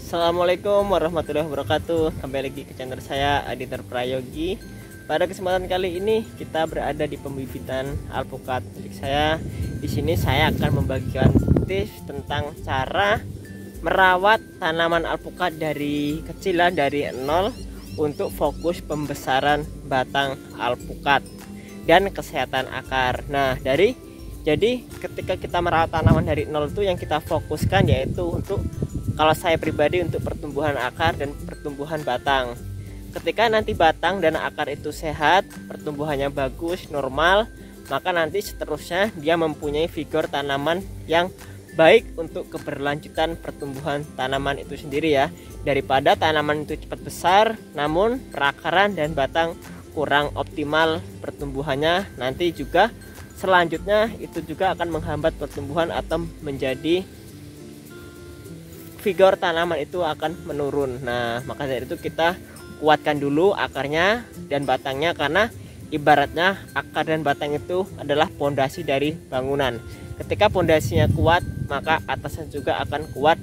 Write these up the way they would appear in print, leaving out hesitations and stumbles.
Assalamualaikum warahmatullahi wabarakatuh. Kembali lagi ke channel saya Aditer Prayogi. Pada kesempatan kali ini kita berada di pembibitan alpukat. Jadi di sini saya akan membagikan tips tentang cara merawat tanaman alpukat dari kecil dari nol untuk fokus pembesaran batang alpukat dan kesehatan akar. Jadi ketika kita merawat tanaman dari nol itu yang kita fokuskan yaitu untuk, kalau saya pribadi, untuk pertumbuhan akar dan pertumbuhan batang. Ketika nanti batang dan akar itu sehat, pertumbuhannya bagus, normal, maka nanti seterusnya dia mempunyai vigor tanaman yang baik untuk keberlanjutan pertumbuhan tanaman itu sendiri ya. Daripada tanaman itu cepat besar namun perakaran dan batang kurang optimal pertumbuhannya, nanti juga selanjutnya itu juga akan menghambat pertumbuhan atau menjadi vigor tanaman itu akan menurun. Nah, maka dari itu kita kuatkan dulu akarnya dan batangnya, karena ibaratnya akar dan batang itu adalah pondasi dari bangunan. Ketika pondasinya kuat, maka atasnya juga akan kuat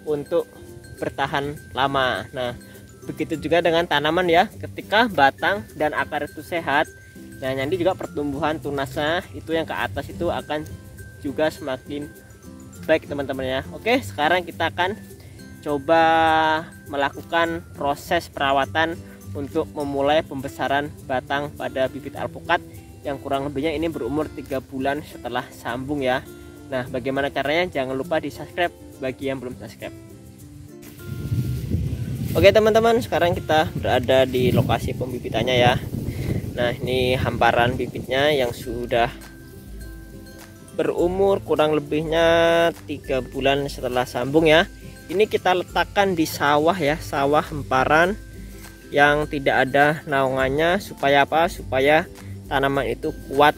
untuk bertahan lama. Nah, begitu juga dengan tanaman ya. Ketika batang dan akar itu sehat, nah nanti juga pertumbuhan tunasnya itu yang ke atas itu akan juga semakin baik teman-teman ya. Oke, sekarang kita akan coba melakukan proses perawatan untuk memulai pembesaran batang pada bibit alpukat yang kurang lebihnya ini berumur 3 bulan setelah sambung ya. Nah, bagaimana caranya? Jangan lupa di subscribe bagi yang belum subscribe. Oke teman-teman, sekarang kita berada di lokasi pembibitannya ya. Nah, ini hamparan bibitnya yang sudah berumur kurang lebihnya 3 bulan setelah sambung ya. Ini kita letakkan di sawah ya, sawah hamparan yang tidak ada naungannya. Supaya apa? Supaya tanaman itu kuat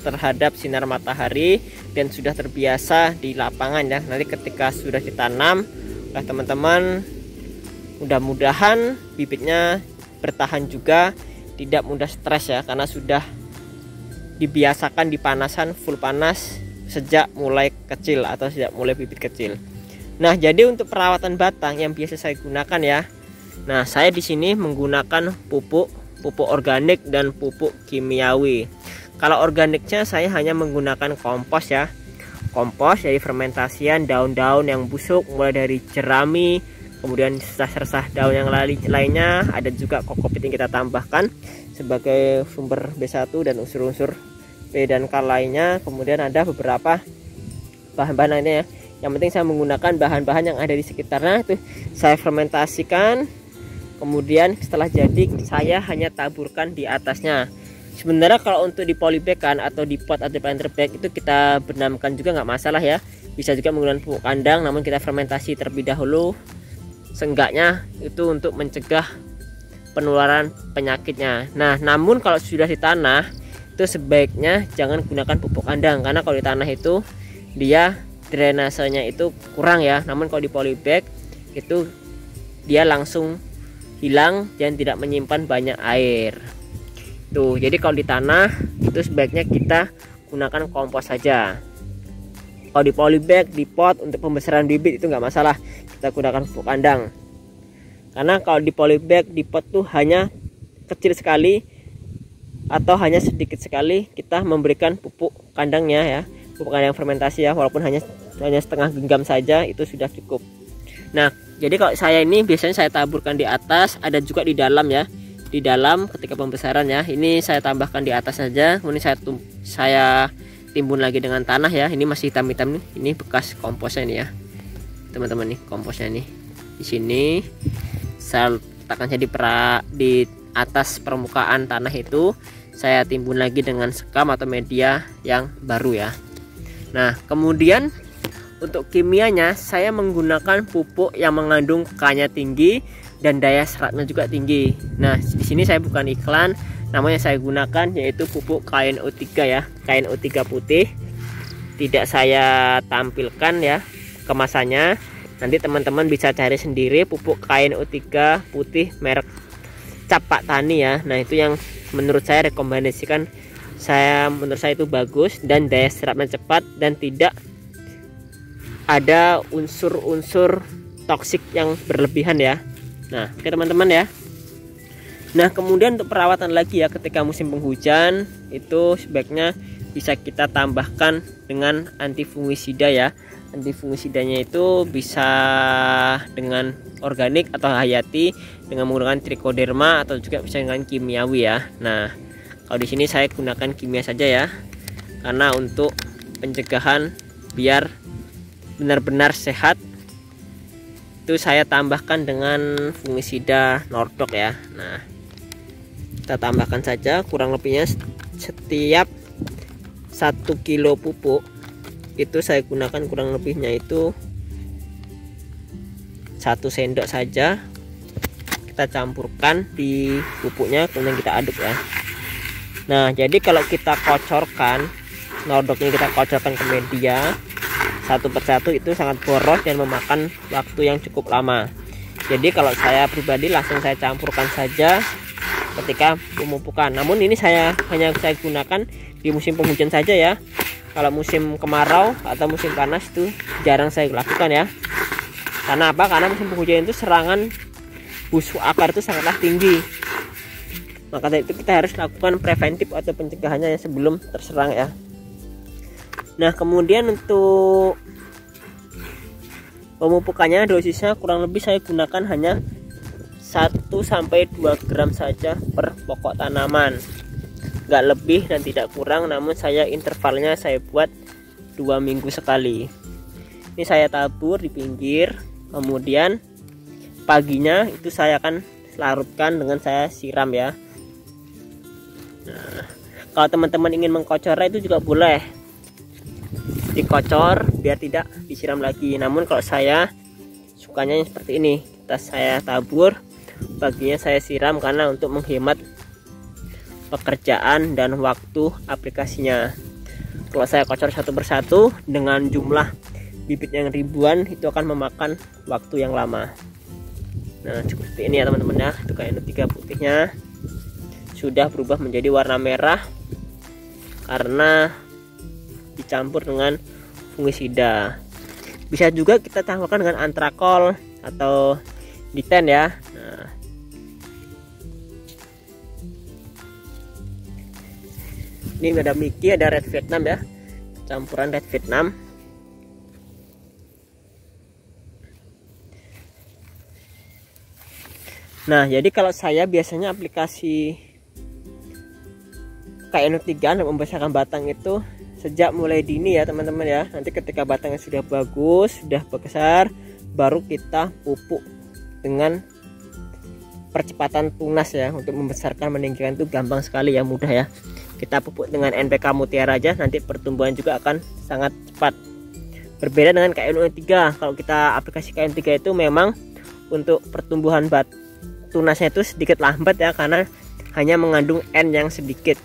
terhadap sinar matahari dan sudah terbiasa di lapangan ya. Nanti ketika sudah ditanam oleh teman-teman, mudah-mudahan bibitnya bertahan juga, tidak mudah stres ya, karena sudah dibiasakan di panasan, full panas sejak mulai kecil atau sejak mulai bibit kecil. Nah, jadi untuk perawatan batang yang biasa saya gunakan ya. Nah, saya di sini menggunakan pupuk organik dan pupuk kimiawi. Kalau organiknya saya hanya menggunakan kompos ya. Kompos dari fermentasian daun-daun yang busuk, mulai dari jerami, kemudian resah-resah daun yang lainnya, ada juga kokopit yang kita tambahkan sebagai sumber B1 dan unsur-unsur P dan K lainnya. Kemudian ada beberapa bahan-bahan lainnya ya. Yang penting saya menggunakan bahan-bahan yang ada di sekitarnya, itu saya fermentasikan. Kemudian setelah jadi saya hanya taburkan di atasnya. Sebenarnya kalau untuk di polybag kan atau di pot atau planter bag itu kita benamkan juga nggak masalah ya. Bisa juga menggunakan pupuk kandang, namun kita fermentasi terlebih dahulu. Seenggaknya itu untuk mencegah penularan penyakitnya. Nah, namun kalau sudah di tanah itu sebaiknya jangan gunakan pupuk kandang, karena kalau di tanah itu dia drainasenya itu kurang ya. Namun kalau di polybag itu dia langsung hilang dan tidak menyimpan banyak air. Tuh, jadi kalau di tanah itu sebaiknya kita gunakan kompos saja. Kalau di polybag, di pot untuk pembesaran bibit itu nggak masalah, kita gunakan pupuk kandang. Karena kalau di polybag, di pot tuh hanya kecil sekali atau hanya sedikit sekali kita memberikan pupuk kandangnya ya, pupuk kandang fermentasi ya, walaupun hanya setengah genggam saja itu sudah cukup. Nah, jadi kalau saya ini biasanya saya taburkan di atas, ada juga di dalam ya. Di dalam ketika pembesaran ya, ini saya tambahkan di atas saja, kemudian saya timbun lagi dengan tanah ya. Ini masih hitam-hitam nih, ini bekas komposnya nih ya teman-teman, nih komposnya nih di sini. Saya letakkan di atas permukaan tanah itu, saya timbun lagi dengan sekam atau media yang baru ya. Nah, kemudian untuk kimianya saya menggunakan pupuk yang mengandung K-nya tinggi dan daya seratnya juga tinggi. Nah, di sini saya bukan iklan, namanya saya gunakan yaitu pupuk KNO3 ya, KNO3 putih. Tidak saya tampilkan ya kemasannya. Nanti teman-teman bisa cari sendiri pupuk KNO3 putih merek Capak Tani ya. Nah, itu yang menurut saya rekomendasikan, menurut saya itu bagus dan daya serapnya cepat dan tidak ada unsur-unsur toksik yang berlebihan ya. Nah, oke teman-teman ya. Nah, kemudian untuk perawatan lagi ya, ketika musim penghujan itu sebaiknya bisa kita tambahkan dengan antifungisida ya. Antifungisidanya itu bisa dengan organik atau hayati dengan menggunakan trichoderma atau juga bisa dengan kimiawi ya. Nah, kalau di sini saya gunakan kimia saja ya, karena untuk pencegahan biar benar-benar sehat itu saya tambahkan dengan fungisida Nordok ya. Nah, kita tambahkan saja kurang lebihnya setiap 1 kilo pupuk itu saya gunakan kurang lebihnya itu 1 sendok saja. Kita campurkan di pupuknya, kemudian kita aduk ya. Nah, jadi kalau kita kocorkan Nordoknya, kita kocorkan ke media satu persatu itu sangat boros dan memakan waktu yang cukup lama. Jadi kalau saya pribadi langsung saya campurkan saja ketika pemupukan. Namun ini saya gunakan di musim penghujan saja ya. Kalau musim kemarau atau musim panas itu jarang saya lakukan ya. Karena apa? Karena musim penghujan itu serangan busuk akar itu sangatlah tinggi. Maka dari itu kita harus lakukan preventif atau pencegahannya sebelum terserang ya. Nah, kemudian untuk pemupukannya dosisnya kurang lebih saya gunakan hanya 1-2 gram saja per pokok tanaman, nggak lebih dan tidak kurang. Namun saya intervalnya saya buat 2 minggu sekali. Ini saya tabur di pinggir, kemudian paginya itu saya akan larutkan dengan saya siram ya. Nah, kalau teman-teman ingin mengkocornya itu juga boleh dikocor biar tidak disiram lagi. Namun kalau saya sukanya seperti ini, saya tabur, paginya saya siram karena untuk menghemat pekerjaan dan waktu aplikasinya. Kalau saya kocor satu persatu dengan jumlah bibit yang ribuan itu akan memakan waktu yang lama. Nah, seperti ini ya teman-teman ya. Itu kayak N3 putihnya sudah berubah menjadi warna merah karena dicampur dengan fungisida. Bisa juga kita tambahkan dengan antrakol atau diten ya. Nah, ini ada Mickey, ada Red Vietnam ya, campuran Red Vietnam. Nah, jadi kalau saya biasanya aplikasi KN3 dan membesarkan batang itu sejak mulai dini ya teman-teman ya. Nanti ketika batangnya sudah bagus, sudah besar, baru kita pupuk dengan percepatan tunas ya. Untuk membesarkan meninggikan itu gampang sekali ya, mudah ya. Kita pupuk dengan NPK Mutiara aja, nanti pertumbuhan juga akan sangat cepat. Berbeda dengan KN3. Kalau kita aplikasi KN3 itu memang untuk pertumbuhan tunasnya itu sedikit lambat ya, karena hanya mengandung N yang sedikit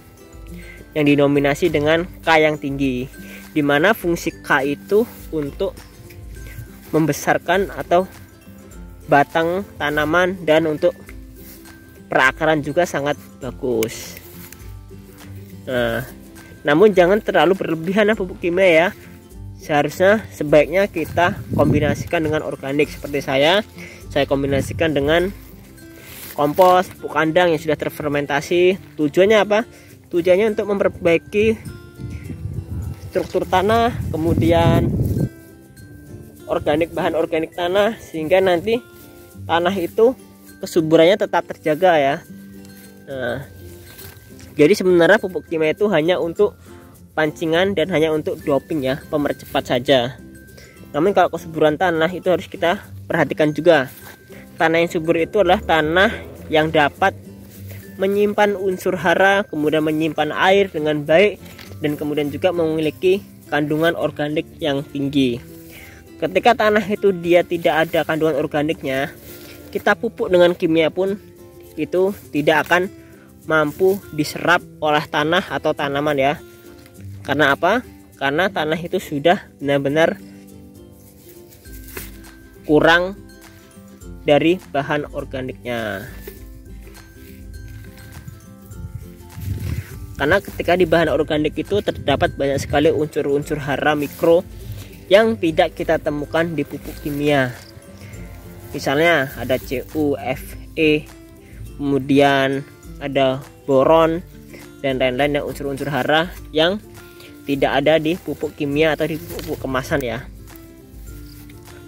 yang dinominasi dengan K yang tinggi, dimana fungsi K itu untuk membesarkan atau batang tanaman dan untuk perakaran juga sangat bagus. Nah, namun jangan terlalu berlebihan ya pupuk kimia ya. Seharusnya sebaiknya kita kombinasikan dengan organik seperti saya kombinasikan dengan kompos, pupuk kandang yang sudah terfermentasi. Tujuannya apa? Tujuannya untuk memperbaiki struktur tanah, kemudian bahan organik tanah, sehingga nanti tanah itu kesuburannya tetap terjaga ya. Nah, jadi sebenarnya pupuk kimia itu hanya untuk pancingan dan hanya untuk doping ya, pemercepat saja. Namun kalau kesuburan tanah itu harus kita perhatikan juga. Tanah yang subur itu adalah tanah yang dapat menyimpan unsur hara, kemudian menyimpan air dengan baik, dan kemudian juga memiliki kandungan organik yang tinggi. Ketika tanah itu dia tidak ada kandungan organiknya, kita pupuk dengan kimia pun itu tidak akan mampu diserap oleh tanah atau tanaman ya. Karena apa? Karena tanah itu sudah benar-benar kurang dari bahan organiknya. Karena ketika di bahan organik itu terdapat banyak sekali unsur-unsur hara mikro yang tidak kita temukan di pupuk kimia. Misalnya ada Cu, Fe, kemudian ada boron dan lain-lain, yang unsur-unsur hara yang tidak ada di pupuk kimia atau di pupuk kemasan ya.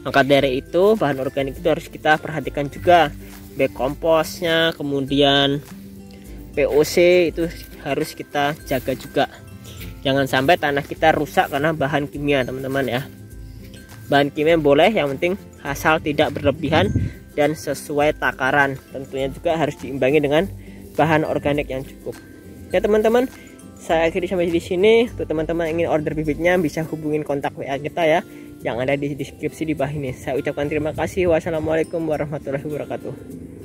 Maka dari itu bahan organik itu harus kita perhatikan juga, baik komposnya, kemudian POC itu harus kita jaga juga. Jangan sampai tanah kita rusak karena bahan kimia teman-teman ya. Bahan kimia boleh, yang penting asal tidak berlebihan dan sesuai takaran. Tentunya juga harus diimbangi dengan bahan organik yang cukup. Ya teman-teman, saya akhiri sampai di sini. Untuk teman-teman ingin order bibitnya bisa hubungin kontak WA kita ya, yang ada di deskripsi di bawah ini. Saya ucapkan terima kasih. Wassalamualaikum warahmatullahi wabarakatuh.